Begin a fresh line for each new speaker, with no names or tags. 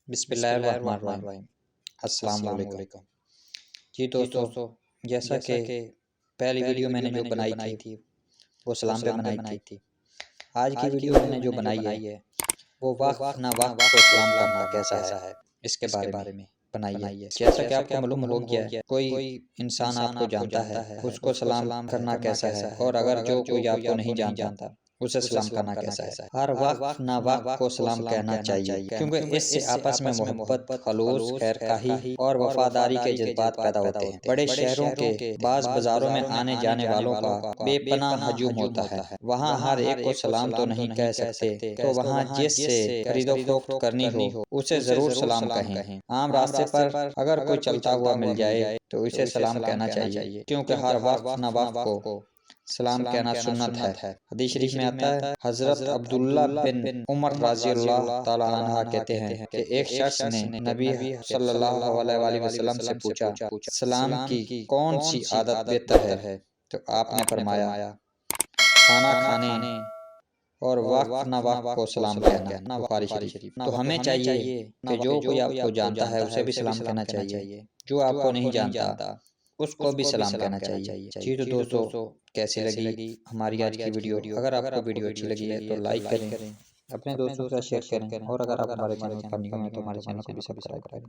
بسم اللہ الرحمن الرحیم۔ السلام علیکم۔ جی دوستو، جیسا کہ پہلی ویڈیو میں نے جو بنائی تھی وہ سلام پہ بنائی تھی، آج کی ویڈیو میں نے جو بنائی ہے وہ وقت نہ وقت کو سلام کرنا کیسا ہے اس کے بارے میں بنائی ہے۔ جیسا کہ آپ کو معلوم ہو گیا ہے، کوئی انسان آپ کو جانتا ہے اس کو سلام کرنا کیسا ہے، اور اگر جو کوئی آپ کو نہیں جانتا اسے سلام کرنا کیسا ہے۔ ہر وقت نہ وقت کو سلام کہنا چاہیے، کیونکہ اس سے آپس میں محبت، خلوص، خیرخواہی اور وفاداری کے جذبات پیدا ہوتے ہیں۔ بڑے شہروں کے بعض بازاروں میں آنے جانے والوں کا بے پناہ ہجوم ہوتا ہے، وہاں ہر ایک کو سلام تو نہیں کہہ سکتے، تو وہاں جس سے خرید و فروخت کرنی ہو اسے ضرور سلام کہیں۔ عام راستے پر اگر کوئی چلتا ہوا مل جائے تو اسے سلام کہنا چاہیے، کیونکہ ہر وقت نہ وقت کو سلام کہنا سنت ہے۔ حدیث شریف میں آتا ہے، حضرت عبداللہ بن عمر رضی اللہ تعالیٰ عنہ کہتے ہیں کہ ایک شخص نے نبی صلی اللہ علیہ وآلہ وسلم سے پوچھا، سلام کی کون سی عادت بہتر ہے؟ تو آپ نے فرمایا، کھانا کھانے اور وقت نہ وقت کو سلام کہنا۔ بخاری شریف۔ تو ہمیں چاہیے کہ جو کوئی آپ کو جانتا ہے اسے بھی سلام کہنا چاہیے، جو آپ کو نہیں جانتا اس کو بھی سلام کہنا چاہیے۔ جی تو دوستو، کیسی لگی ہماری آج کی ویڈیو؟ اگر آپ کو ویڈیو اچھی لگی ہے تو لائک کریں، اپنے دوستوں کے ساتھ شیئر کریں، اور اگر آپ ہمارے چینل پر نیو ہیں تو ہمارے چینل کو بھی سبسکرائب کریں۔